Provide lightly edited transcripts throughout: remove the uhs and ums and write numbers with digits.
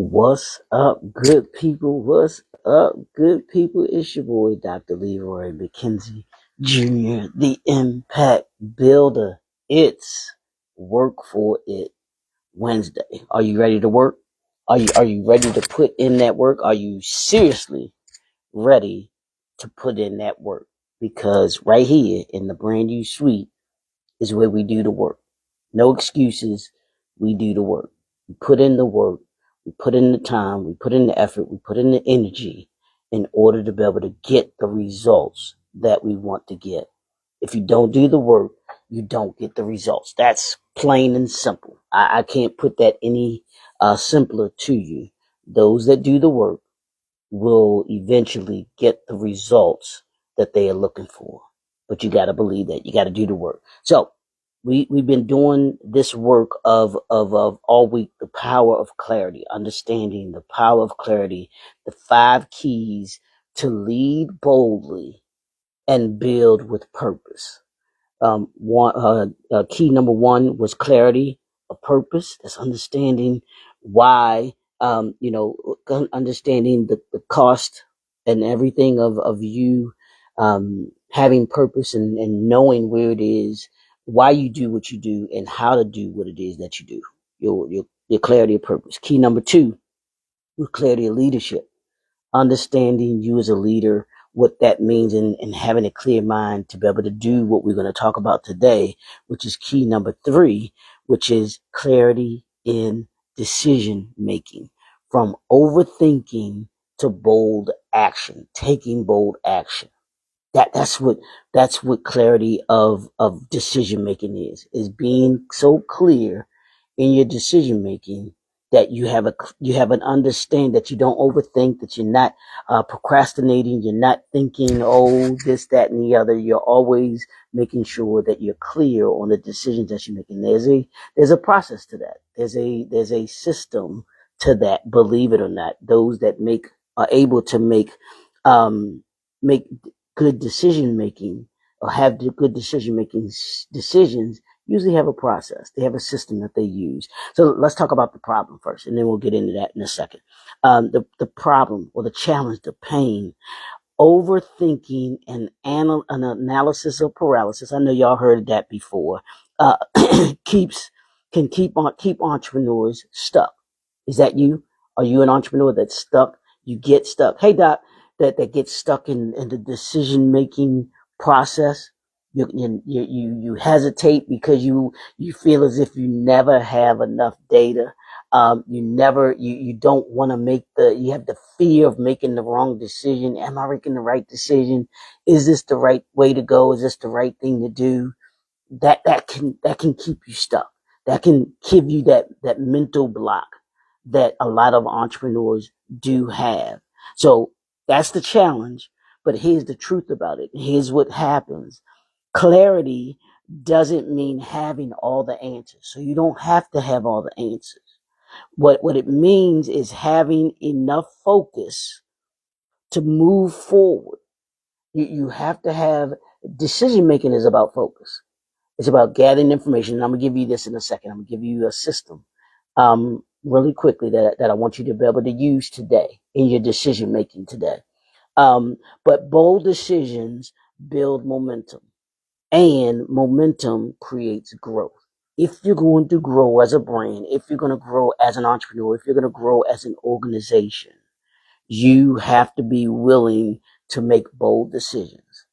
What's up, good people? What's up, good people? It's your boy, Dr. Leroy McKenzie Jr., the Impact Builder. It's Work for It Wednesday. Are you ready to work? Are you ready to put in that work? Are you seriously ready to put in that work? Because right here in the brand new suite is where we do the work. No excuses. We do the work. We put in the work. We put in the time. We put in the effort. We put in the energy in order to be able to get the results that we want to get. If you don't do the work, you don't get the results. That's plain and simple. I can't put that any simpler to you. Those that do the work will eventually get the results that they are looking for. But you got to believe that. You got to do the work. So we've been doing this work of all week, the power of clarity, understanding the power of clarity, the 5 keys to lead boldly and build with purpose. Key number 1 was clarity of purpose. That's understanding why, understanding the cost and everything of you, having purpose and knowing where it is, why you do what you do and how to do what it is that you do. Your clarity of purpose. Key number 2 was clarity of leadership, understanding you as a leader, what that means, and having a clear mind to be able to do what we're going to talk about today, which is key number 3, which is clarity in decision making, from overthinking to bold action, taking bold action. That's what clarity of decision making is being so clear in your decision making that you have an understanding, that you don't overthink, that you're not procrastinating, you're not thinking, oh, this, that, and the other. You're always making sure that you're clear on the decisions that you're making. There's a process to that. There's a system to that. Believe it or not, those that are able to make good decision making, or have the good decision making decisions, usually have a process. They have a system that they use. So let's talk about the problem first, and then we'll get into that in a second. The problem, or the challenge, the pain, overthinking and an analysis of paralysis. I know y'all heard that before. Uh, keeps can keep entrepreneurs stuck. Is that you? Are you an entrepreneur that's stuck? You get stuck. Hey, Doc, that gets stuck in the decision making process. You hesitate because you feel as if you never have enough data. You don't want to you have the fear of making the wrong decision. Am I making the right decision? Is this the right way to go? Is this the right thing to do? That can keep you stuck. That can give you that mental block that a lot of entrepreneurs do have. So that's the challenge. But here's the truth about it. Here's what happens. Clarity doesn't mean having all the answers. So you don't have to have all the answers. What it means is having enough focus to move forward. You have to have, decision making is about focus. It's about gathering information. And I'm gonna give you this in a second. I'm gonna give you a system, really quickly, that I want you to be able to use today in your decision making today. But bold decisions build momentum, and momentum creates growth. If you're going to grow as a brand, if you're going to grow as an entrepreneur, if you're going to grow as an organization, you have to be willing to make bold decisions.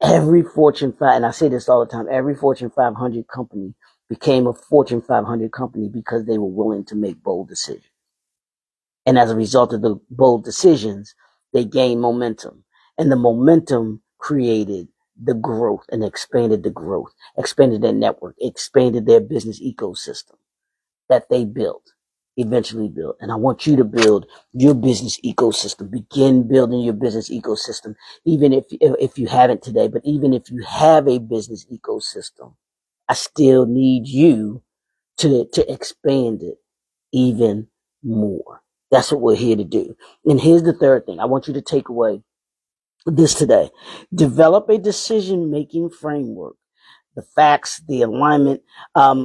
Every Fortune 5, and I say this all the time, every Fortune 500 company became a Fortune 500 company because they were willing to make bold decisions. And as a result of the bold decisions, they gained momentum. And the momentum created the growth and expanded the growth, expanded their network, expanded their business ecosystem that they eventually built. And I want you to build your business ecosystem. Begin building your business ecosystem, even if you haven't today. But even if you have a business ecosystem, I still need you to expand it even more. That's what we're here to do. And here's the third thing I want you to take away this today. Develop a decision-making framework, the facts, the alignment,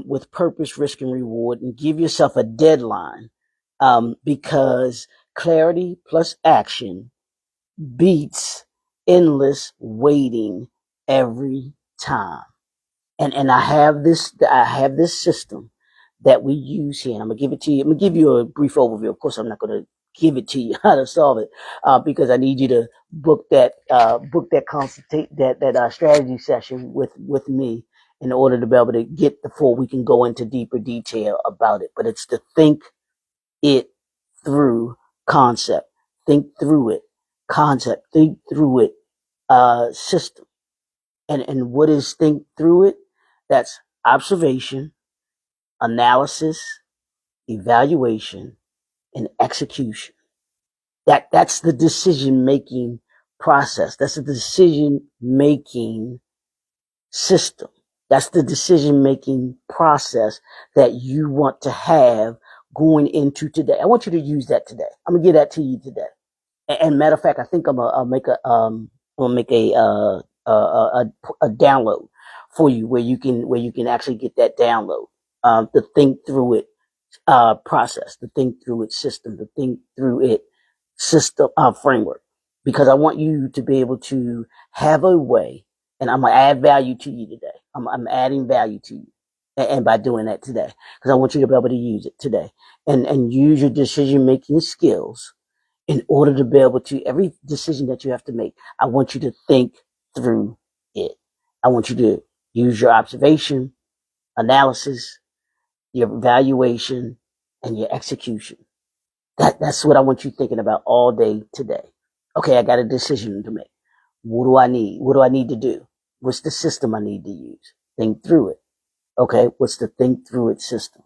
with purpose, risk, and reward, and give yourself a deadline, because clarity plus action beats endless waiting every time. And I have this system that we use here, and I'm gonna give it to you. I'm gonna give you a brief overview. Of course, I'm not gonna give it to you how to solve it, because I need you to book that consultate that strategy session with me in order to be able to get before we can go into deeper detail about it. But it's to think it through concept, think through it concept, think through it system. And what is think through it? That's observation, analysis, evaluation, and execution. That's the decision making process. That's the decision making system. That's the decision making process that you want to have going into today. I want you to use that today. I'm gonna give that to you today. And matter of fact, I think I'll make a download for you where you can actually get that download, to think through it, process, to think through its system, to think through it system, framework, because I want you to be able to have a way, and I'm gonna add value to you today. I'm adding value to you, and by doing that today, because I want you to be able to use it today, and use your decision making skills in order to be able to, every decision that you have to make, I want you to think through it. I want you to use your observation, analysis, your evaluation, and your execution. That's what I want you thinking about all day today. Okay, I got a decision to make. What do I need? What do I need to do? What's the system I need to use? Think through it. Okay, what's the think through it system?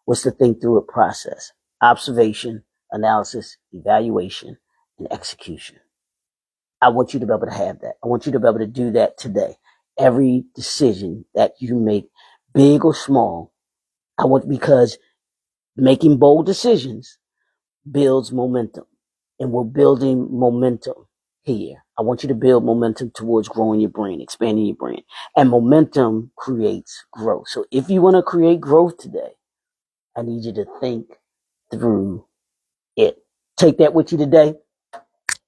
What's the think through it process? Observation, analysis, evaluation, and execution. I want you to be able to have that. I want you to be able to do that today. Every decision that you make, big or small, because making bold decisions builds momentum, and we're building momentum here. I want you to build momentum towards growing your brain, expanding your brain, and momentum creates growth. So if you want to create growth today, I need you to think through it. Take that with you today.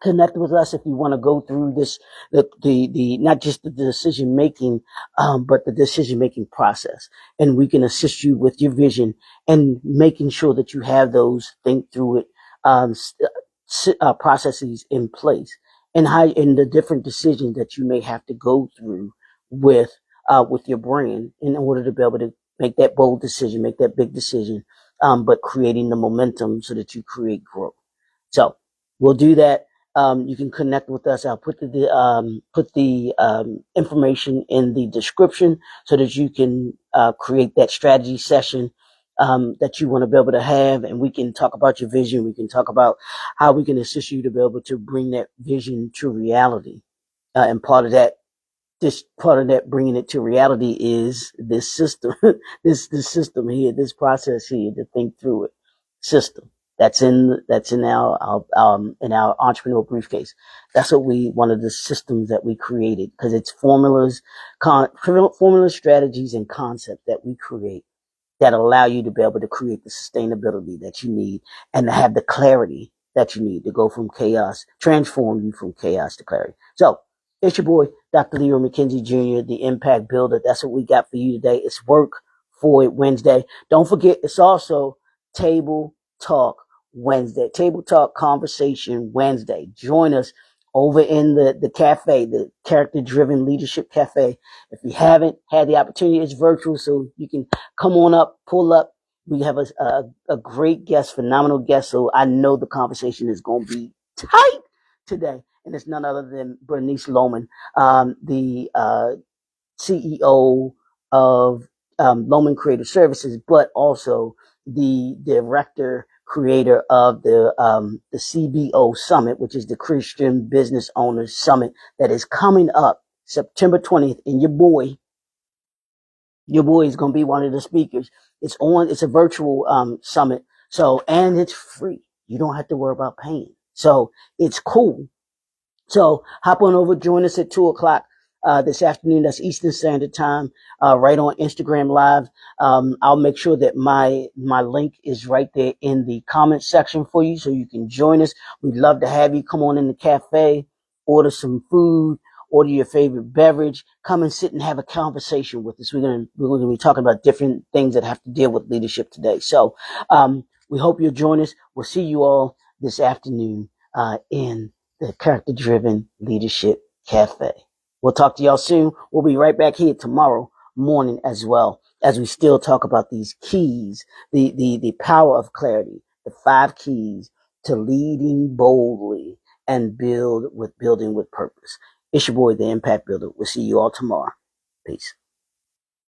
Connect with us if you want to go through this, the not just the decision making, but the decision making process, and we can assist you with your vision and making sure that you have those think through it, processes in place, and how in the different decisions that you may have to go through with your brand in order to be able to make that bold decision, make that big decision, but creating the momentum so that you create growth. So we'll do that. You can connect with us. I'll put the information in the description so that you can create that strategy session that you want to be able to have, and we can talk about your vision. We can talk about how we can assist you to be able to bring that vision to reality. And part of that bringing it to reality is this system, this system here, this process here to think through it system. That's in our entrepreneur briefcase. That's one of the systems that we created, because it's formula strategies and concepts that we create that allow you to be able to create the sustainability that you need, and to have the clarity that you need to go from chaos, transform you from chaos to clarity. So it's your boy, Dr. Leo McKenzie Jr., the Impact Builder. That's what we got for you today. It's Work for It Wednesday. Don't forget, it's also Table Talk Wednesday, Table Talk Conversation Wednesday. Join us over in the cafe, the Character Driven Leadership Cafe. If you haven't had the opportunity, it's virtual, so you can come on up, pull up. We have a great guest, phenomenal guest. So I know the conversation is going to be tight today. And it's none other than Bernice Lohman, the CEO of Lohman Creative Services, but also the director creator of the CBO Summit, which is the Christian Business Owners Summit that is coming up September 20th. And your boy is going to be one of the speakers. It's a virtual summit. So, and it's free. You don't have to worry about paying. So it's cool. So hop on over, join us at 2:00 this afternoon. That's Eastern Standard Time, right on Instagram Live. I'll make sure that my link is right there in the comment section for you, so you can join us. We'd love to have you. Come on in the cafe, order some food, order your favorite beverage, come and sit and have a conversation with us. We're gonna be talking about different things that have to deal with leadership today. So we hope you'll join us. We'll see you all this afternoon in the Character Driven Leadership Cafe. We'll talk to y'all soon. We'll be right back here tomorrow morning as well, as we still talk about these keys, the power of clarity, the 5 keys to leading boldly and building with purpose. It's your boy, the Impact Builder. We'll see you all tomorrow. Peace.